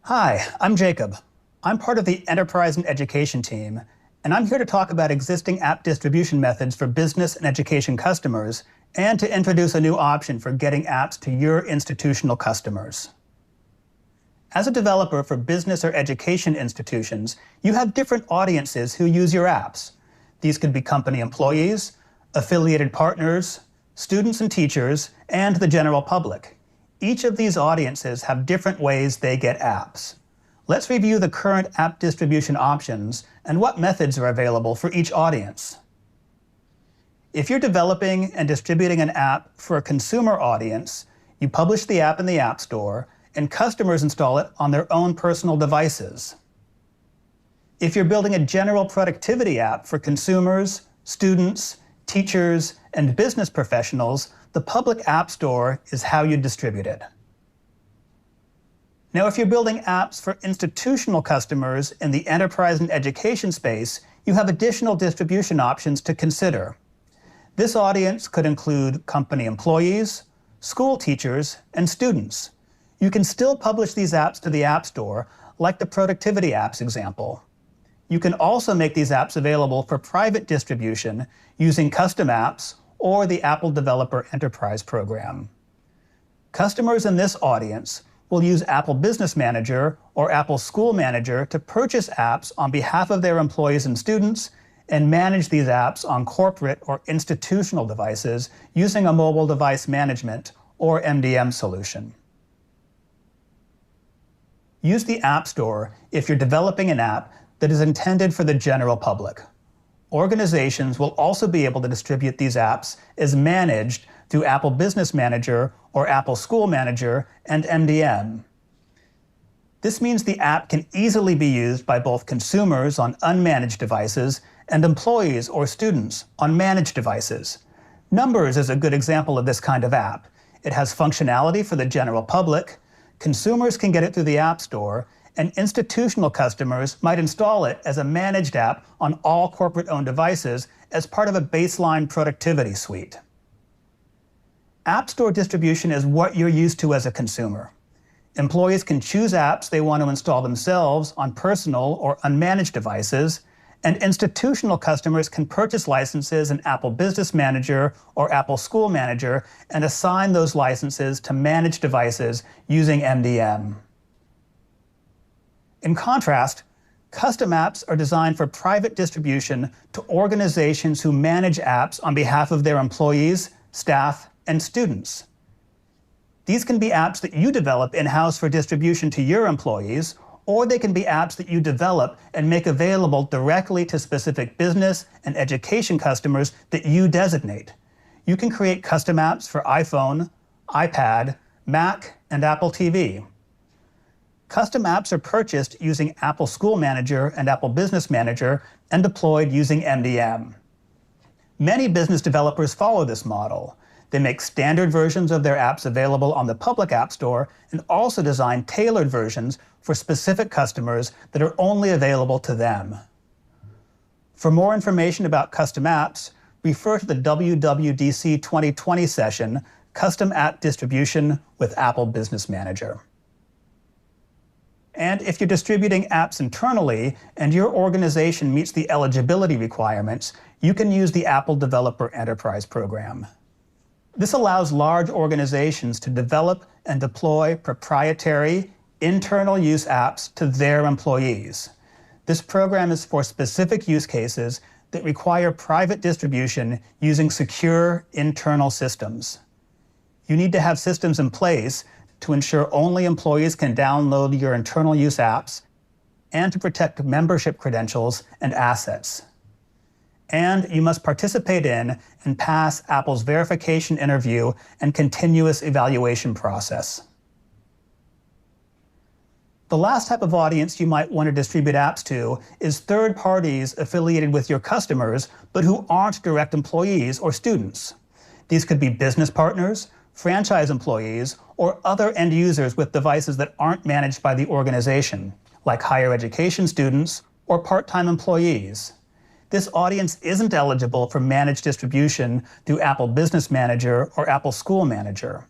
Hi, I'm Jacob. I'm part of the Enterprise and Education team, and I'm here to talk about existing app distribution methods for business and education customers, and to introduce a new option for getting apps to your institutional customers. As a developer for business or education institutions, you have different audiences who use your apps. These could be company employees, affiliated partners, students and teachers, and the general public. Each of these audiences have different ways they get apps. Let's review the current app distribution options and what methods are available for each audience. If you're developing and distributing an app for a consumer audience, you publish the app in the App Store, and customers install it on their own personal devices. If you're building a general productivity app for consumers, students, teachers, and business professionals, the public App Store is how you distribute it. Now, if you're building apps for institutional customers in the enterprise and education space, you have additional distribution options to consider. This audience could include company employees, school teachers, and students. You can still publish these apps to the App Store, like the Productivity Apps example. You can also make these apps available for private distribution using custom apps or the Apple Developer Enterprise program. Customers in this audience will use Apple Business Manager or Apple School Manager to purchase apps on behalf of their employees and students and manage these apps on corporate or institutional devices using a mobile device management or MDM solution. Use the App Store if you're developing an app that is intended for the general public. Organizations will also be able to distribute these apps as managed through Apple Business Manager or Apple School Manager and MDM. This means the app can easily be used by both consumers on unmanaged devices and employees or students on managed devices. Numbers is a good example of this kind of app. It has functionality for the general public, consumers can get it through the App Store, and institutional customers might install it as a managed app on all corporate-owned devices as part of a baseline productivity suite. App Store distribution is what you're used to as a consumer. Employees can choose apps they want to install themselves on personal or unmanaged devices, and institutional customers can purchase licenses in Apple Business Manager or Apple School Manager and assign those licenses to managed devices using MDM. In contrast, custom apps are designed for private distribution to organizations who manage apps on behalf of their employees, staff, and students. These can be apps that you develop in-house for distribution to your employees, or they can be apps that you develop and make available directly to specific business and education customers that you designate. You can create custom apps for iPhone, iPad, Mac, and Apple TV. Custom apps are purchased using Apple School Manager and Apple Business Manager and deployed using MDM. Many business developers follow this model. They make standard versions of their apps available on the public App Store and also design tailored versions for specific customers that are only available to them. For more information about custom apps, refer to the WWDC 2020 session, Custom App Distribution with Apple Business Manager. And if you're distributing apps internally and your organization meets the eligibility requirements, you can use the Apple Developer Enterprise program. This allows large organizations to develop and deploy proprietary, internal use apps to their employees. This program is for specific use cases that require private distribution using secure internal systems. You need to have systems in place to ensure only employees can download your internal use apps and to protect membership credentials and assets. And you must participate in and pass Apple's verification interview and continuous evaluation process. The last type of audience you might want to distribute apps to is third parties affiliated with your customers, but who aren't direct employees or students. These could be business partners, franchise employees, or other end users with devices that aren't managed by the organization, like higher education students or part-time employees. This audience isn't eligible for managed distribution through Apple Business Manager or Apple School Manager.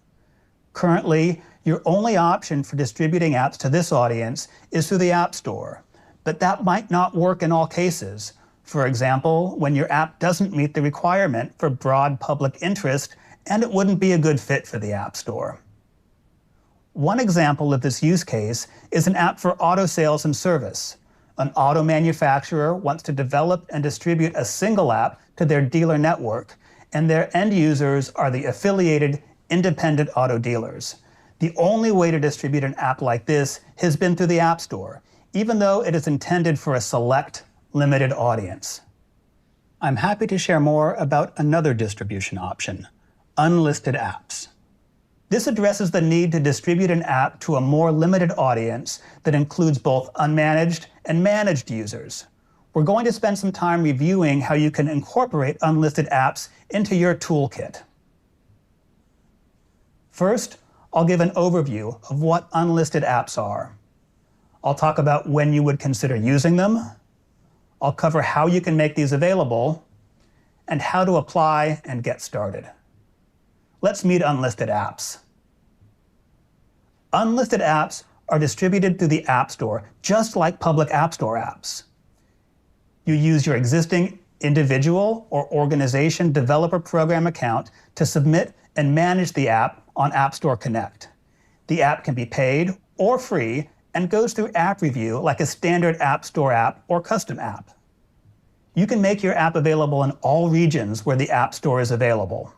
Currently, your only option for distributing apps to this audience is through the App Store, but that might not work in all cases. For example, when your app doesn't meet the requirement for broad public interest and it wouldn't be a good fit for the App Store. One example of this use case is an app for auto sales and service. An auto manufacturer wants to develop and distribute a single app to their dealer network, and their end users are the affiliated independent auto dealers. The only way to distribute an app like this has been through the App Store, even though it is intended for a select, limited audience. I'm happy to share more about another distribution option, unlisted apps. This addresses the need to distribute an app to a more limited audience that includes both unmanaged and managed users. We're going to spend some time reviewing how you can incorporate unlisted apps into your toolkit. First, I'll give an overview of what unlisted apps are. I'll talk about when you would consider using them. I'll cover how you can make these available and how to apply and get started. Let's meet unlisted apps. Unlisted apps are distributed through the App Store, just like public App Store apps. You use your existing individual or organization developer program account to submit and manage the app on App Store Connect. The app can be paid or free and goes through app review like a standard App Store app or custom app. You can make your app available in all regions where the App Store is available.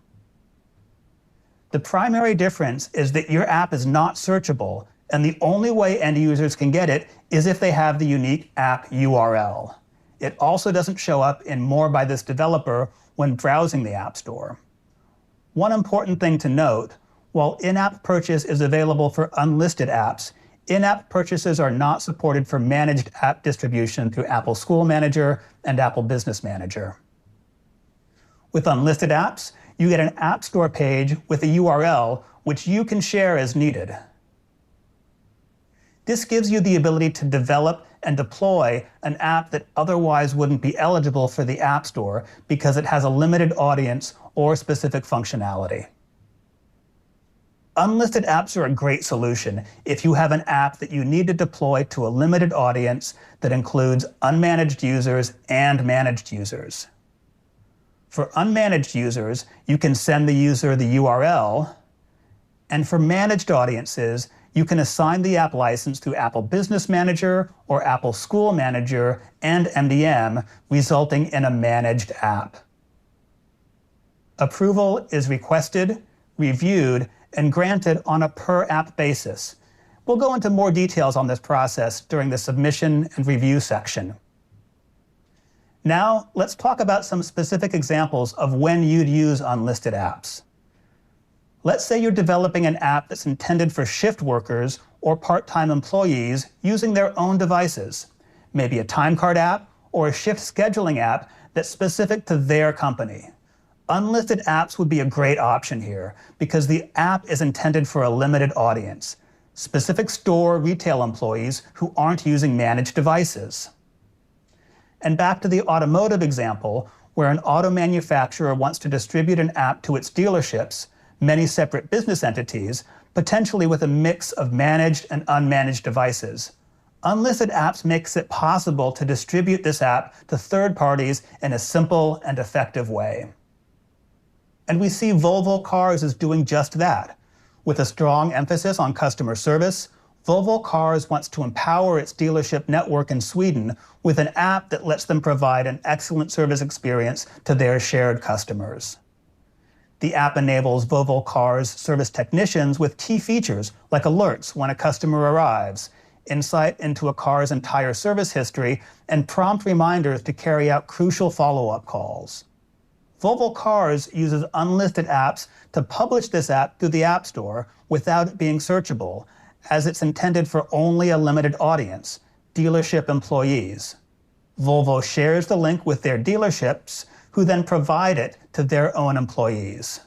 The primary difference is that your app is not searchable, and the only way end users can get it is if they have the unique app URL. It also doesn't show up in More by this developer when browsing the App Store. One important thing to note, while in-app purchase is available for unlisted apps, in-app purchases are not supported for managed app distribution through Apple School Manager and Apple Business Manager. With unlisted apps, you get an App Store page with a URL which you can share as needed. This gives you the ability to develop and deploy an app that otherwise wouldn't be eligible for the App Store because it has a limited audience or specific functionality. Unlisted apps are a great solution if you have an app that you need to deploy to a limited audience that includes unmanaged users and managed users. For unmanaged users, you can send the user the URL, and for managed audiences, you can assign the app license through Apple Business Manager or Apple School Manager and MDM, resulting in a managed app. Approval is requested, reviewed, and granted on a per-app basis. We'll go into more details on this process during the submission and review section. Now, let's talk about some specific examples of when you'd use unlisted apps. Let's say you're developing an app that's intended for shift workers or part-time employees using their own devices, maybe a time card app or a shift scheduling app that's specific to their company. Unlisted apps would be a great option here because the app is intended for a limited audience, specific store retail employees who aren't using managed devices. And back to the automotive example, where an auto manufacturer wants to distribute an app to its dealerships, many separate business entities, potentially with a mix of managed and unmanaged devices. Unlisted apps makes it possible to distribute this app to third parties in a simple and effective way. And we see Volvo Cars is doing just that. With a strong emphasis on customer service, Volvo Cars wants to empower its dealership network in Sweden with an app that lets them provide an excellent service experience to their shared customers. The app enables Volvo Cars service technicians with key features like alerts when a customer arrives, insight into a car's entire service history, and prompt reminders to carry out crucial follow-up calls. Volvo Cars uses unlisted apps to publish this app through the App Store without it being searchable, as it's intended for only a limited audience, dealership employees. Volvo shares the link with their dealerships, who then provide it to their own employees.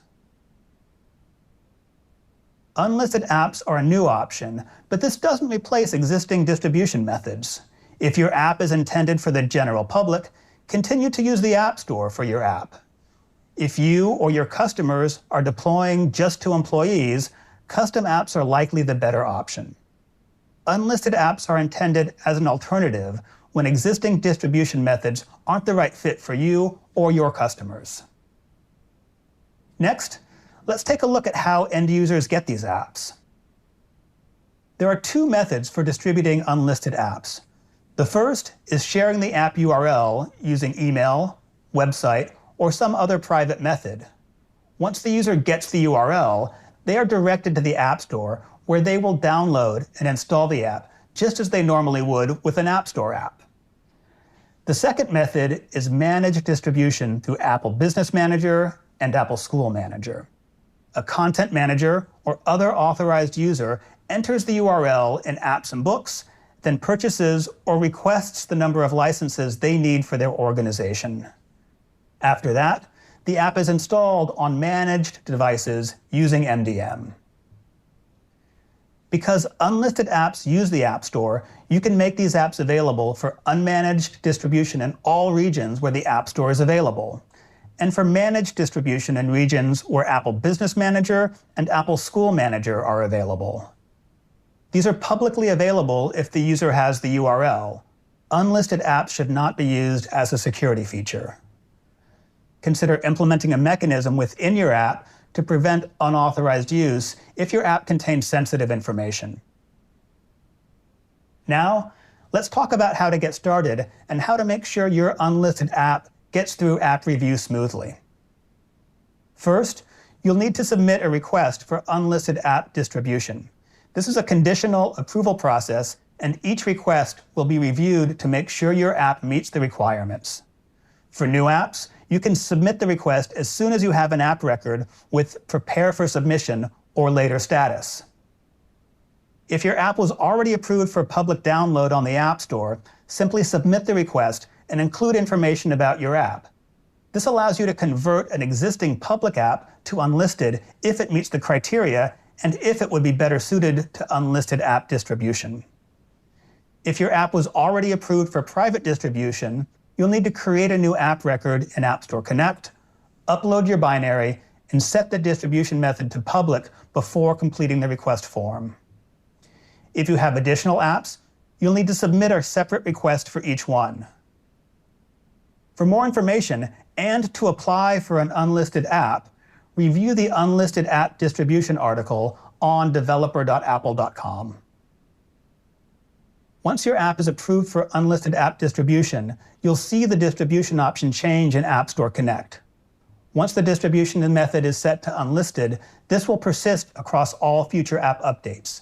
Unlisted apps are a new option, but this doesn't replace existing distribution methods. If your app is intended for the general public, continue to use the App Store for your app. If you or your customers are deploying just to employees, custom apps are likely the better option. Unlisted apps are intended as an alternative when existing distribution methods aren't the right fit for you or your customers. Next, let's take a look at how end users get these apps. There are two methods for distributing unlisted apps. The first is sharing the app URL using email, website, or some other private method. Once the user gets the URL, they are directed to the App Store where they will download and install the app just as they normally would with an App Store app. The second method is managed distribution through Apple Business Manager and Apple School Manager. A content manager or other authorized user enters the URL in Apps and Books, then purchases or requests the number of licenses they need for their organization. After that, the app is installed on managed devices using MDM. Because unlisted apps use the App Store, you can make these apps available for unmanaged distribution in all regions where the App Store is available, and for managed distribution in regions where Apple Business Manager and Apple School Manager are available. These are publicly available if the user has the URL. Unlisted apps should not be used as a security feature. Consider implementing a mechanism within your app to prevent unauthorized use if your app contains sensitive information. Now, let's talk about how to get started and how to make sure your unlisted app gets through app review smoothly. First, you'll need to submit a request for unlisted app distribution. This is a conditional approval process, and each request will be reviewed to make sure your app meets the requirements. For new apps, you can submit the request as soon as you have an app record with Prepare for Submission or later status. If your app was already approved for public download on the App Store, simply submit the request and include information about your app. This allows you to convert an existing public app to unlisted if it meets the criteria and if it would be better suited to unlisted app distribution. If your app was already approved for private distribution, you'll need to create a new app record in App Store Connect, upload your binary, and set the distribution method to public before completing the request form. If you have additional apps, you'll need to submit a separate request for each one. For more information and to apply for an unlisted app, review the Unlisted App Distribution article on developer.apple.com. Once your app is approved for unlisted app distribution, you'll see the distribution option change in App Store Connect. Once the distribution method is set to unlisted, this will persist across all future app updates.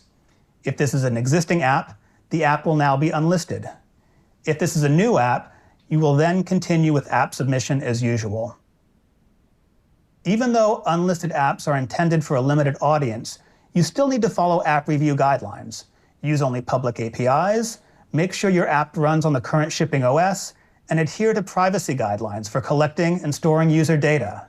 If this is an existing app, the app will now be unlisted. If this is a new app, you will then continue with app submission as usual. Even though unlisted apps are intended for a limited audience, you still need to follow app review guidelines. Use only public APIs, make sure your app runs on the current shipping OS, and adhere to privacy guidelines for collecting and storing user data.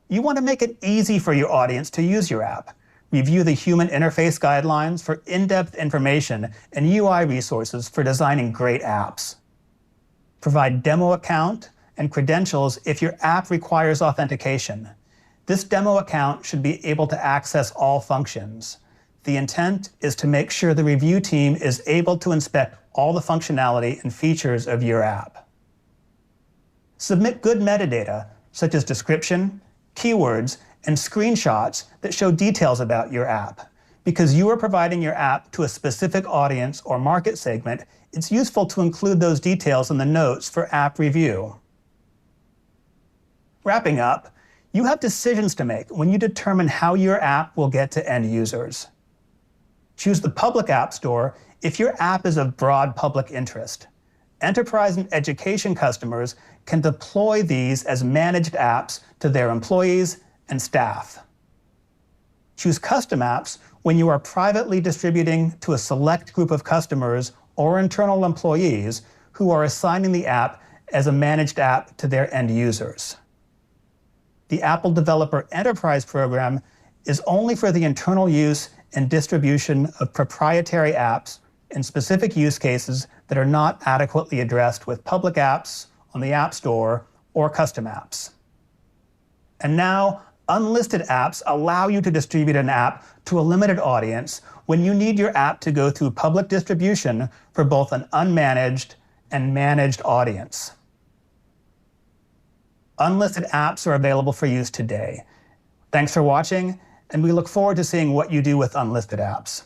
You want to make it easy for your audience to use your app. Review the human interface guidelines for in-depth information and UI resources for designing great apps. Provide demo account and credentials if your app requires authentication. This demo account should be able to access all functions. The intent is to make sure the review team is able to inspect all the functionality and features of your app. Submit good metadata, such as description, keywords, and screenshots that show details about your app. Because you are providing your app to a specific audience or market segment, it's useful to include those details in the notes for app review. Wrapping up, you have decisions to make when you determine how your app will get to end users. Choose the public App Store if your app is of broad public interest. Enterprise and education customers can deploy these as managed apps to their employees and staff. Choose custom apps when you are privately distributing to a select group of customers or internal employees who are assigning the app as a managed app to their end users. The Apple Developer Enterprise Program is only for the internal use and distribution of proprietary apps in specific use cases that are not adequately addressed with public apps on the App Store or custom apps. And now, Unlisted apps allow you to distribute an app to a limited audience when you need your app to go through public distribution for both an unmanaged and managed audience. Unlisted apps are available for use today. Thanks for watching, and we look forward to seeing what you do with unlisted apps.